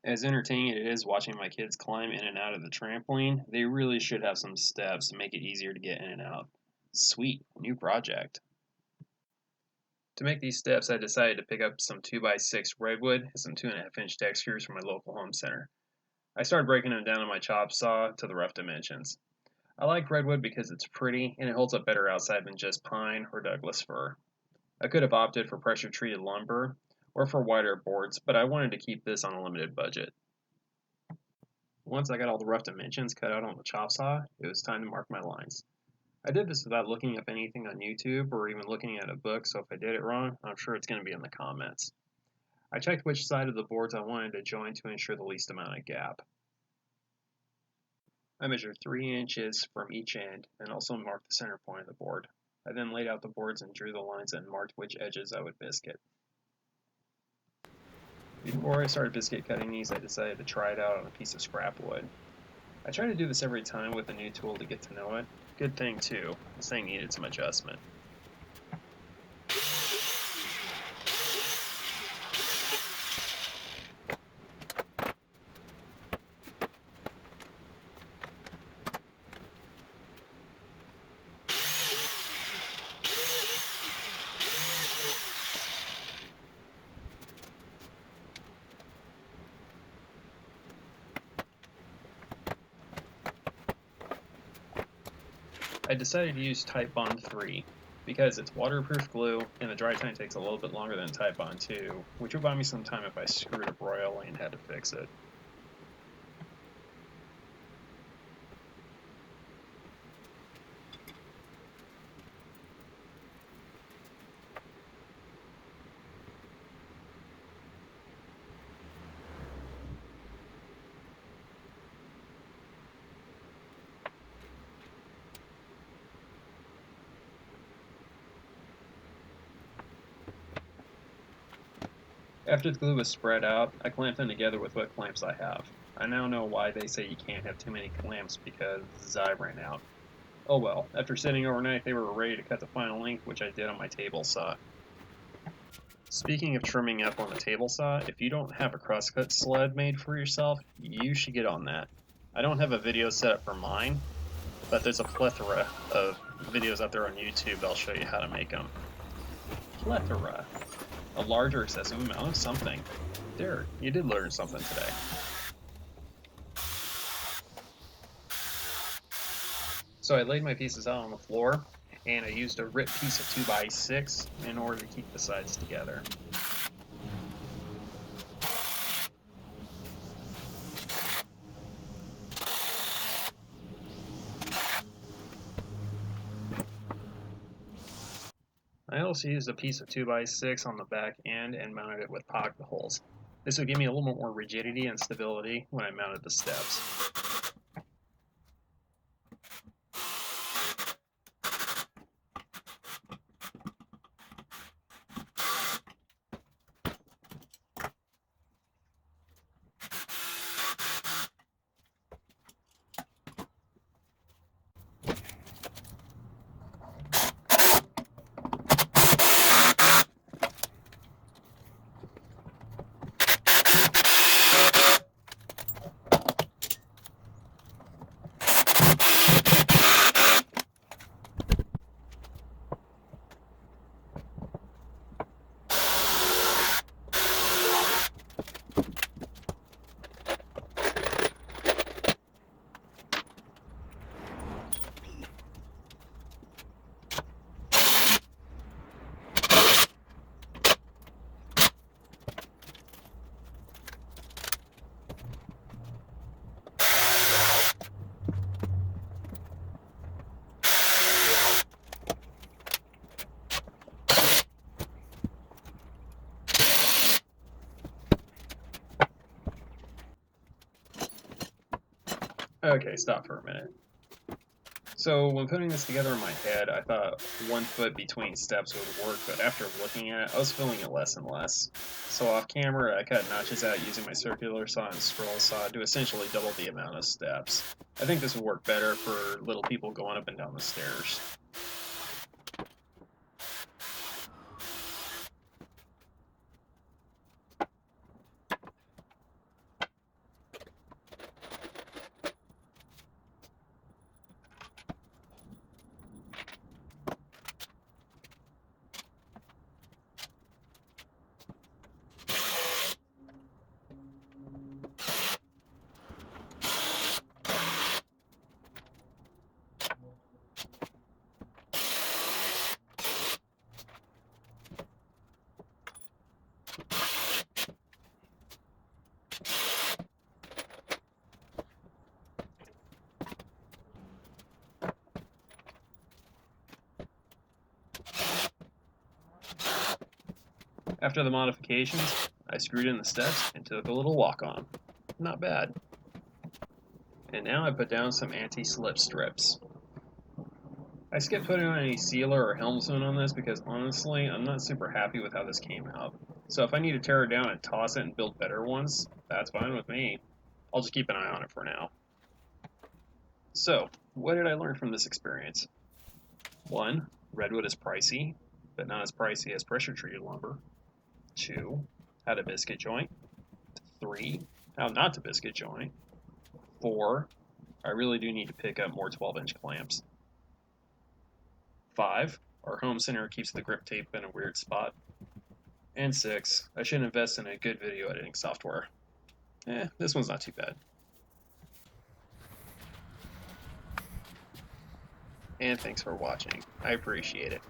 As entertaining it is watching my kids climb in and out of the trampoline, they really should have some steps to make it easier to get in and out. Sweet, new project. To make these steps, I decided to pick up some 2x6 Redwood and some 2.5-inch deck screws from my local home center. I started breaking them down on my chop saw to the rough dimensions. I like Redwood because it's pretty and it holds up better outside than just pine or Douglas fir. I could have opted for pressure treated lumber or for wider boards, but I wanted to keep this on a limited budget. Once I got all the rough dimensions cut out on the chop saw, it was time to mark my lines. I did this without looking up anything on YouTube or even looking at a book, so if I did it wrong, I'm sure it's going to be in the comments. I checked which side of the boards I wanted to join to ensure the least amount of gap. I measured 3 inches from each end and also marked the center point of the board. I then laid out the boards and drew the lines and marked which edges I would biscuit. Before I started biscuit cutting these, I decided to try it out on a piece of scrap wood. I try to do this every time with a new tool to get to know it. Good thing too, this thing needed some adjustment. I decided to use Titebond 3 because it's waterproof glue and the dry time takes a little bit longer than Titebond 2, which would buy me some time if I screwed up royally and had to fix it. After the glue was spread out, I clamped them together with what clamps I have. I now know why they say you can't have too many clamps because I ran out. Oh well, after sitting overnight they were ready to cut the final length, which I did on my table saw. Speaking of trimming up on the table saw, if you don't have a crosscut sled made for yourself, you should get on that. I don't have a video set up for mine, but there's a plethora of videos out there on YouTube that'll show you how to make them. Plethora. A large or excessive amount of something. There, you did learn something today. So I laid my pieces out on the floor, and I used a ripped piece of 2x6 in order to keep the sides together. I also used a piece of 2x6 on the back end and mounted it with pocket holes. This would give me a little bit more rigidity and stability when I mounted the steps. Okay, stop for a minute. So when putting this together in my head, I thought 1 foot between steps would work, but after looking at it, I was feeling it less and less. So off camera, I cut notches out using my circular saw and scroll saw to essentially double the amount of steps. I think this will work better for little people going up and down the stairs. After the modifications, I screwed in the steps and took a little walk on 'em. Not bad. And now I put down some anti-slip strips. I skipped putting on any sealer or helmsman on this because honestly, I'm not super happy with how this came out. So if I need to tear it down and toss it and build better ones, that's fine with me. I'll just keep an eye on it for now. So, what did I learn from this experience? 1. Redwood is pricey, but not as pricey as pressure-treated lumber. 2. How to biscuit joint. 3. How not to biscuit joint. 4. I really do need to pick up more 12-inch clamps. 5. Our home center keeps the grip tape in a weird spot. And 6. I should invest in a good video editing software. This one's not too bad. And thanks for watching. I appreciate it.